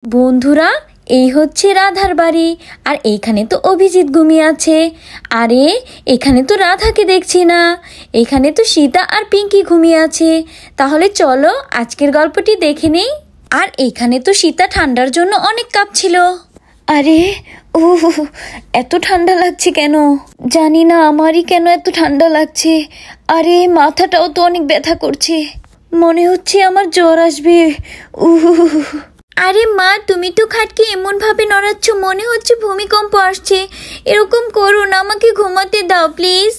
বন্ধুরা, এই হচ্ছে রাধার বাড়ি। আর এইখানে তো অভিজিৎ ঘুমিয়ে আছে। আরে এখানে তো রাধাকে দেখছি না, এখানে তো সীতা আর পিঙ্কি ঘুমিয়ে আছে। তাহলে চলো আজকের গল্পটি দেখে নেই। আর এখানে তো সীতা ঠান্ডার জন্য অনেক কাঁপছিল। আরে এত ঠান্ডা লাগছে কেন জানি না, আমারই কেন এত ঠান্ডা লাগছে। আরে মাথাটাও তো অনেক ব্যথা করছে, মনে হচ্ছে আমার জ্বর আসবে। আরে মা, তুমি তো খাটকে এমন ভাবে নড়াচ্ছ মনে হচ্ছে ভূমিকম্প আসছে। এরকম করো না, আমাকে ঘুমাতে দাও প্লিজ।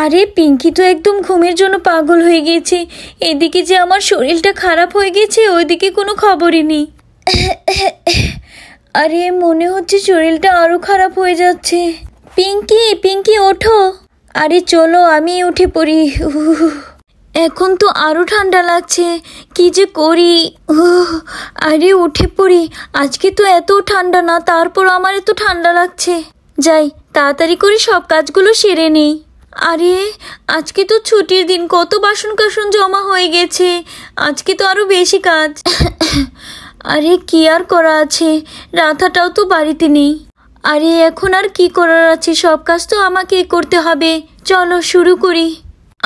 আরে পিঙ্কি তো একদম ঘুমের জন্য পাগল হয়ে গেছে। এদিকে যে আমার শরীরটা খারাপ হয়ে গেছে, ওইদিকে কোনো খবরই নেই। আরে মনে হচ্ছে শরীরটা আরো খারাপ হয়ে যাচ্ছে। পিঙ্কি পিঙ্কি ওঠো। আরে চলো আমি উঠে পড়ি। এখন তো আরো ঠান্ডা লাগছে, কি যে করি। আরে উঠে পড়ি, আজকে তো এত ঠান্ডা না, তারপর আমার এত ঠান্ডা লাগছে। যাই তাড়াতাড়ি করে সব কাজগুলো সেরে নেই। আরে আজকে তো ছুটির দিন, কত বাসন কাসন জমা হয়ে গেছে, আজকে তো আরো বেশি কাজ। আরে কি আর করা আছে, রাধাটাও তো বাড়িতে নেই। আরে এখন আর কি করার আছে, সব কাজ তো আমাকে করতে হবে। চলো শুরু করি।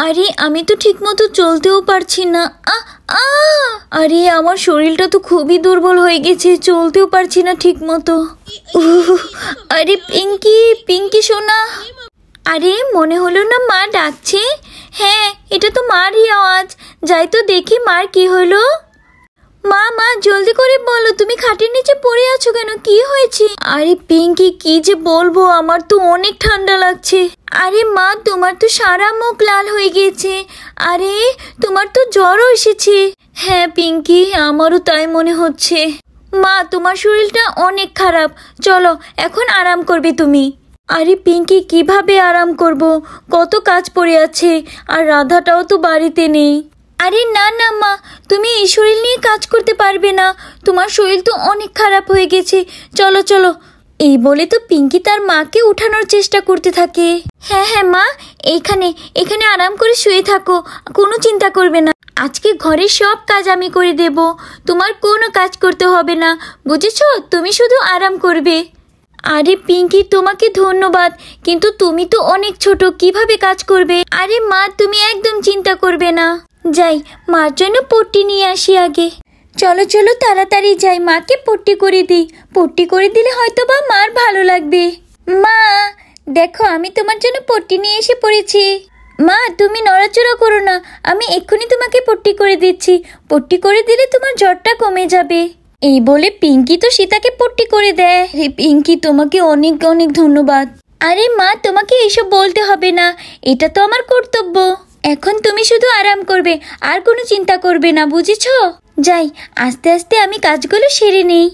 আরে আমি তো ঠিক মতো চলতেও পারছি না। আরে আমার শরীরটা তো খুবই দুর্বল হয়ে গেছে, চলতেও পারছি না ঠিক মতো। আরে পিঙ্কি পিঙ্কি সোনা। আরে মনে হলো না মা ডাকছে। হ্যাঁ, এটা তো মারই আওয়াজ। যাই তো দেখি মার কি হলো। মা মা জলদি করে বলো, তুমি খাটের নিচে পড়ে আছো কেন, কি হয়েছে? আরে পিঙ্কি কি যে বলবো, আমার তো অনেক ঠান্ডা লাগছে। আরে মা, তোমার তো সারা মুখ লাল হয়ে গেছে। আরে তোমার তো জ্বরও এসেছে। হ্যাঁ পিঙ্কি, আমারও তাই মনে হচ্ছে। মা তোমার শরীরটা অনেক খারাপ, চলো এখন আরাম করবে তুমি। আরে পিঙ্কি কিভাবে আরাম করব, কত কাজ পড়ে আছে, আর রাধাটাও তো বাড়িতে নেই। আরে না না মা, তুমি এই শরীর নিয়ে কাজ করতে পারবে না, তোমার শরীর তো অনেক খারাপ হয়ে গেছে। চলো চলো। এই বলে তো পিঙ্কি তার মাকে উঠানোর চেষ্টা করতে থাকে। হ্যাঁ হ্যাঁ মা, এখানে এখানে আরাম করে শুয়ে থাকো, কোনো চিন্তা করবে না। আজকে ঘরের সব কাজ আমি করে দেব, তোমার কোনো কাজ করতে হবে না, বুঝেছো? তুমি শুধু আরাম করবে। আরে পিঙ্কি তোমাকে ধন্যবাদ, কিন্তু তুমি তো অনেক ছোট, কিভাবে কাজ করবে? আরে মা তুমি একদম চিন্তা করবে না। যাই মার জন্য পট্টি নিয়ে আসি আগে। চলো চলো তাড়াতাড়ি যাই, মাকে পট্টি করে দিই। পট্টি করে দিলে হয়তো বা মার ভালো লাগবে। মা দেখো, আমি তোমার জন্য পট্টি নিয়ে এসে পড়েছি। মা তুমি নড়াচড়া করো না, আমি এক্ষুনি তোমাকে পট্টি করে দিচ্ছি। পট্টি করে দিলে তোমার জ্বরটা কমে যাবে। এই বলে পিঙ্কি তো সীতাকে পট্টি করে দেয়। হে পিঙ্কি, তোমাকে অনেক অনেক ধন্যবাদ। আরে মা, তোমাকে এসব বলতে হবে না, এটা তো আমার কর্তব্য। এখন তুমি শুধু আরাম করবে, আর কোনো চিন্তা করবে না, বুঝেছো? যাই আস্তে আস্তে আমি কাজগুলো সেরে নেই।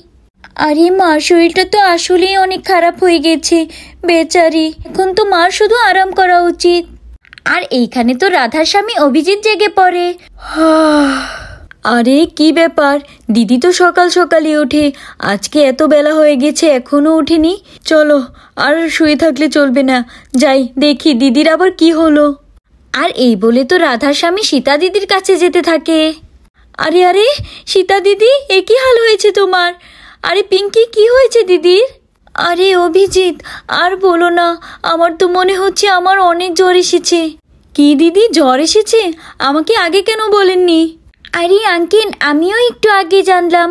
আরে মার শরীরটা তো আসলেই অনেক খারাপ হয়ে গেছে, বেচারি। এখন তো মার শুধু আরাম করা উচিত। আর এইখানে তো রাধার স্বামী অভিজিৎ জেগে পড়ে। আরে কি ব্যাপার, দিদি তো সকাল সকালই ওঠে, আজকে এত বেলা হয়ে গেছে এখনো ওঠেনি। চলো, আর শুয়ে থাকলে চলবে না, যাই দেখি দিদির আবার কি হলো। আর এই বলে তো রাধার স্বামী সীতা দিদির কাছে যেতে থাকে। আরে আরে সীতা দিদি, এ কি হাল হয়েছে তোমার? আরে পিঙ্কি কি হয়েছে দিদির? আরে অভিজিৎ, আর বলো না, আমার তো মনে হচ্ছে আমার অনেক জ্বর এসেছে। কি দিদি, জ্বর এসেছে? আমাকে আগে কেন বলেননি? আরে আঙ্কেল, আমিও একটু আগে জানলাম।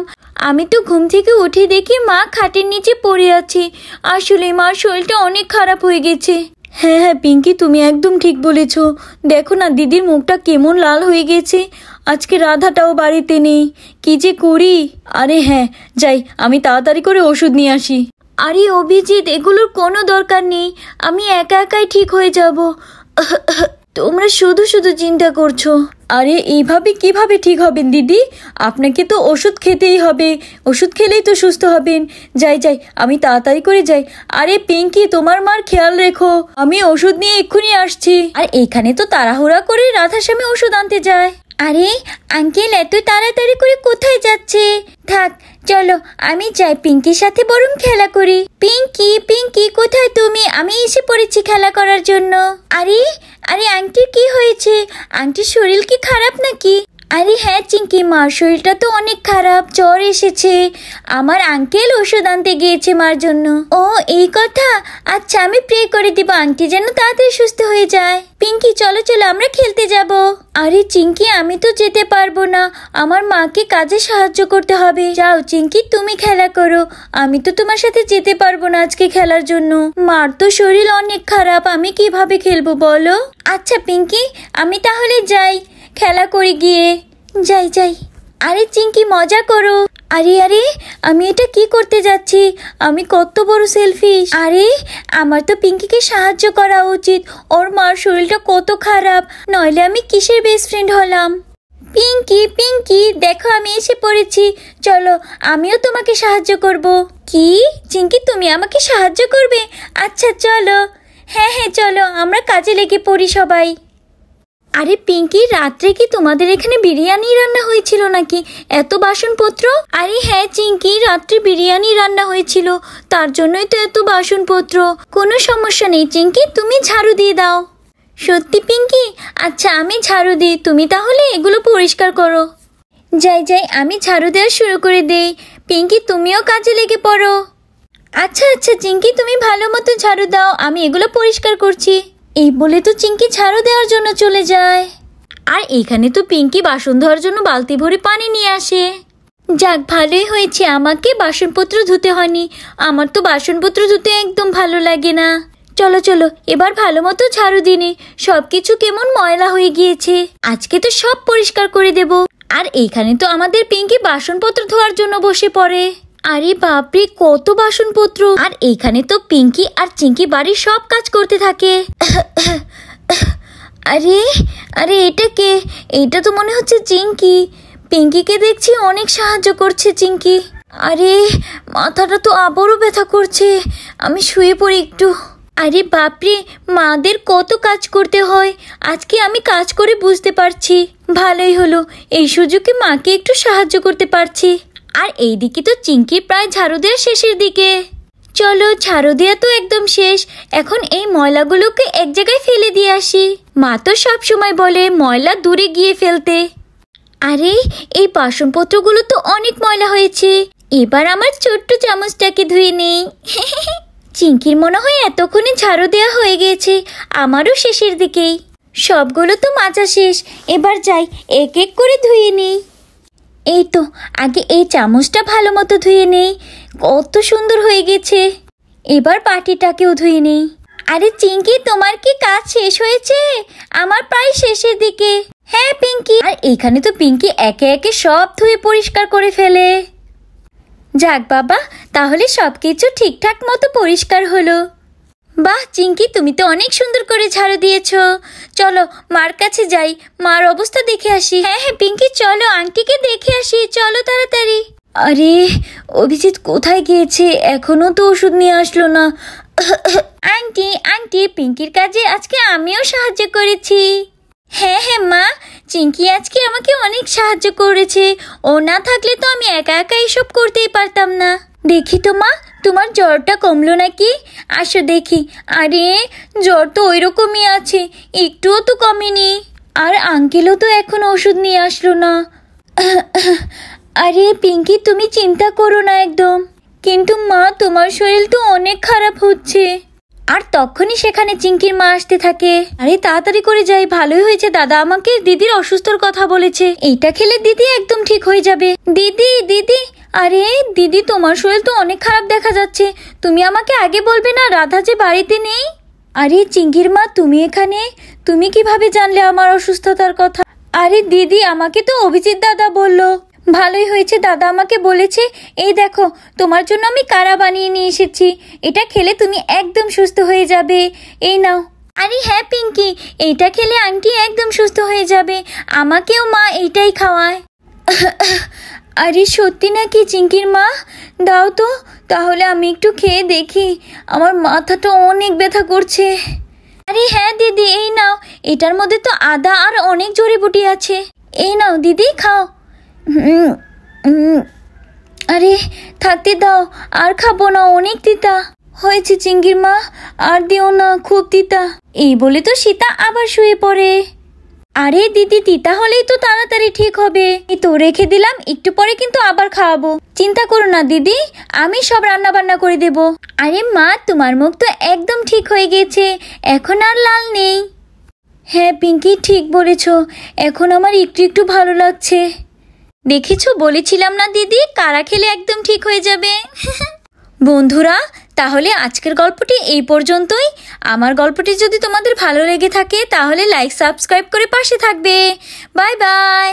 আমি তো ঘুম থেকে উঠে দেখি মা খাটের নিচে পড়ে আছে। আসলে মার শরীরটা অনেক খারাপ হয়ে গেছে। হ্যাঁ হ্যাঁ পিঙ্কি, তুমি একদম ঠিক বলেছ। দেখো না দিদির মুখটা কেমন লাল হয়ে গেছে। আজকে রাধাটাও বাড়িতে নেই, কি যে করি। আরে হ্যাঁ যাই, আমি তাড়াতাড়ি করে ওষুধ নিয়ে আসি। আরে অভিজিৎ, এগুলোর কোনো দরকার নেই, আমি একা একাই ঠিক হয়ে যাব। তোমরা শুধু শুধু চিন্তা করছো। আরে এইভাবে কিভাবে ঠিক হবেন দিদি? আপনাকে তো ওষুধ খেতেই হবে, ওষুধ খেলেই তো সুস্থ হবেন। যাই যাই, আমি তাড়াতাড়ি করে যাই। আরে পিঙ্কি, তোমার মার খেয়াল রেখো, আমি ওষুধ নিয়ে এক্ষুনি আসছি। আর এখানে তো তাড়াহুড়া করে রাধার স্বামী ওষুধ আনতে যায়। আরে আঙ্কেল, এত তাড়াতাড়ি করে কোথায় যাচ্ছে? থাক, চলো আমি যাই, পিঙ্কির সাথে বরং খেলা করি। পিঙ্কি পিঙ্কি কোথায় তুমি? আমি এসে পড়েছি খেলা করার জন্য। আরে আরে আন্টির কি হয়েছে? আন্টির শরীর কি খারাপ নাকি? আরে হ্যাঁ চিঙ্কি, মার শরীরটা তো অনেক খারাপ, জ্বর এসেছে। আমার আঙ্কেল ওষুধ আনতে গিয়েছে মার জন্য। ও এই কথা, আচ্ছা আমি প্রে করে দিব আন্টি যেন তাড়াতাড়ি সুস্থ হয়ে যায়। পিঙ্কি চলো চলো আমরা খেলতে যাব। আরে চিঙ্কি আমি তো যেতে পারবো না, আমার মাকে কাজে সাহায্য করতে হবে। যাও চিঙ্কি তুমি খেলা করো, আমি তো তোমার সাথে যেতে পারবো না আজকে খেলার জন্য। মার তো শরীর অনেক খারাপ, আমি কিভাবে খেলবো বলো। আচ্ছা পিঙ্কি আমি তাহলে যাই, খেলা করে গিয়ে। যাই যাই। আরে চিঙ্কি মজা করো। আরে আরে আমি এটা কি করতে যাচ্ছি, আমি কত বড় সেলফিশ। আরে আমার তো পিঙ্কিকে সাহায্য করা উচিত, ওর মার শরীরটা কত খারাপ, নইলে আমি কিসের বেস্ট ফ্রেন্ড হলাম। পিঙ্কি পিঙ্কি দেখো আমি এসে পড়েছি, চলো আমিও তোমাকে সাহায্য করব। কি চিঙ্কি তুমি আমাকে সাহায্য করবে? আচ্ছা চলো। হ্যাঁ হ্যাঁ চলো আমরা কাজে লেগে পড়ি সবাই। আরে পিঙ্কি রাত্রে কি তোমাদের এখানে বিরিয়ানি রান্না হয়েছিল নাকি, এত বাসনপত্র? আরে হ্যাঁ চিঙ্কি রাত্রে বিরিয়ানি রান্না হয়েছিল, তার জন্যই তো এত বাসনপত্র। কোনো সমস্যা নেই চিঙ্কি, তুমি ঝাড়ু দিয়ে দাও। সত্যি পিঙ্কি? আচ্ছা আমি ঝাড়ু দিই, তুমি তাহলে এগুলো পরিষ্কার করো। যাই যাই আমি ঝাড়ু দেওয়া শুরু করে দেই। পিঙ্কি তুমিও কাজে লেগে পড়ো। আচ্ছা আচ্ছা চিঙ্কি তুমি ভালো মতো ঝাড়ু দাও, আমি এগুলো পরিষ্কার করছি। এই বলে তো চিঙ্কি ঝাড়ু দেওয়ার জন্য চলে যায়। আর এখানে তো পিঙ্কি বাসন ধোয়ার জন্য বালতি ভরে পানি নিয়ে আসে। যাক ভালোই হয়েছে, আমাকে বাসনপত্র ধুতে হয়নি, আমার তো বাসনপত্র ধুতে একদম ভালো লাগে না। চলো চলো এবার ভালো মতো ঝাড়ু দিনে, সবকিছু কেমন ময়লা হয়ে গিয়েছে, আজকে তো সব পরিষ্কার করে দেব। আর এইখানে তো আমাদের পিঙ্কি বাসনপত্র ধোয়ার জন্য বসে পড়ে। আরে বাপরে কত বাসনপত্র, আর এইখানে তো পিঙ্কি আর চিঙ্কি বাড়ির সব কাজ করতে থাকে। আরে আরে এটা কে? এটা তো মনে হচ্ছে চিঙ্কি। পিঙ্কিকে দেখছি অনেক সাহায্য করছে চিঙ্কি। আরে মাথাটা তো আবারও ব্যথা করছে, আমি শুয়ে পড়ি একটু। আরে বাপরে মাদের কত কাজ করতে হয়, আজকে আমি কাজ করে বুঝতে পারছি। ভালোই হলো এই সুযোগে মাকে একটু সাহায্য করতে পারছি। আর এইদিকে তো চিঙ্কি প্রায় ঝাড়ু দেওয়া শেষের দিকে। চলো ঝাড়ু দেওয়া তো একদম শেষ, এখন এই ময়লাগুলোকে এক জায়গায় ফেলে দিয়ে আসি। মা তো সব সময় বলে ময়লা দূরে গিয়ে ফেলতে। আরে এই বাসনপত্রগুলো তো অনেক ময়লা হয়েছে, এবার আমার ছোট্ট চামচটাকে ধুয়ে নেই। চিঙ্কির মনে হয় এতক্ষণে ঝাড়ু দেওয়া হয়ে গেছে, আমারও শেষের দিকেই। সবগুলো তো মাজা শেষ, এবার যাই এক এক করে ধুয়ে নেই। এই তো আগে এই চামচটা ভালো মতো ধুয়ে নেই, কত সুন্দর হয়ে গেছে। এবার বাটিটাকেও ধুয়ে নেই। আরে চিঙ্কি তোমার কি কাজ শেষ হয়েছে? আমার প্রায় শেষের দিকে। হ্যাঁ পিঙ্কি। আর এখানে তো পিঙ্কি একে একে সব ধুয়ে পরিষ্কার করে ফেলে। যাক বাবা, তাহলে সবকিছু ঠিকঠাক মতো পরিষ্কার হলো। বাহ চিঙ্কি তুমি তো অনেক সুন্দর করে ঝাড়ু দিয়েছো। চলো মার কাছে যাই, মার অবস্থা দেখে আসি। হ্যাঁ হ্যাঁ পিঙ্কি চলো আন্টিকে দেখে আসি, চলো তাড়াতাড়ি। আরে অভিজিৎ কোথায় গিয়েছে, এখনো তো ওষুধ নিয়ে আসলো না। আন্টি আন্টি পিঙ্কির কাজে আজকে আমিও সাহায্য করেছি। হ্যাঁ হ্যাঁ মা, চিঙ্কি আজকে আমাকে অনেক সাহায্য করেছে, ও না থাকলে তো আমি একা একা এসব করতেই পারতাম না। দেখি তো মা তোমার জ্বরটা কমলো নাকি, আসো দেখি। আরে জ্বর তো ওই রকমই আছে, একটুও তো কমেনি। আর আঙ্কেলও তো এখন ওষুধ নিয়ে আসলো না। আরে পিঙ্কি তুমি চিন্তা করো না একদম। কিন্তু মা তোমার শরীর তো অনেক খারাপ হচ্ছে। আর তখনই সেখানে চিঙ্কির মা আসতে থাকে। আরে তাড়াতাড়ি করে যাই, ভালোই হয়েছে দাদা আমাকে দিদির অসুস্থর কথা বলেছে, এইটা খেলে দিদি একদম ঠিক হয়ে যাবে। দিদি দিদি, আরে দিদি তোমার শরীর তো অনেক খারাপ দেখা যাচ্ছে, তুমি আমাকে আগে বলবে না রাধা যে বাড়িতে নেই? আরে চিঙ্কির মা তুমি এখানে, তুমি কিভাবে জানলে আমার অসুস্থতার কথা? আরে দিদি আমাকে তো অভিজিৎ দাদা বলল। ভালোই হয়েছে দাদা আমাকে বলেছে, এই দেখো তোমার জন্য আমি কাড়া বানিয়ে নিয়ে এসেছি, এটা খেলে তুমি একদম সুস্থ হয়ে যাবে, এই নাও। আরে হ্যাঁ পিঙ্কি, এইটা খেলে আন্টি একদম সুস্থ হয়ে যাবে, আমাকেও মা এইটাই খাওয়ায়। আরে সত্যি নাকি চিঙ্কির মা? দাও তো তাহলে আমি একটু খেয়ে দেখি, আমার মাথাটা অনেক ব্যথা করছে। আরে হ্যাঁ দিদি এই নাও, এটার মধ্যে তো আদা আর অনেক জড়িবুটি আছে, এই নাও দিদি খাও। আরে থাকতে দাও, আর খাবো না, অনেক তিতা হয়েছে চিঙ্কির মা, আর দিও না, খুব তিতা। এই বলে তো সীতা আবার শুয়ে পড়ে। আরে দিদি তিতা হলেই তো তাড়াতাড়ি ঠিক হবে। এই তো রেখে দিলাম, একটু পরে কিন্তু আবার খাওয়াবো। চিন্তা করো না দিদি, আমি সব রান্না বান্না করে দেব। আরে মা, তোমার মুখ তো একদম ঠিক হয়ে গেছে, এখন আর লাল নেই। হ্যাঁ পিঙ্কি, ঠিক বলেছ, এখন আমার একটু একটু ভালো লাগছে। দেখেছো, বলেছিলাম না দিদি, কারা খেলে একদম ঠিক হয়ে যাবে। বন্ধুরা, তাহলে আজকের গল্পটি এই পর্যন্তই। আমার গল্পটি যদি তোমাদের ভালো লেগে থাকে তাহলে লাইক সাবস্ক্রাইব করে পাশে থাকবে। Bye bye.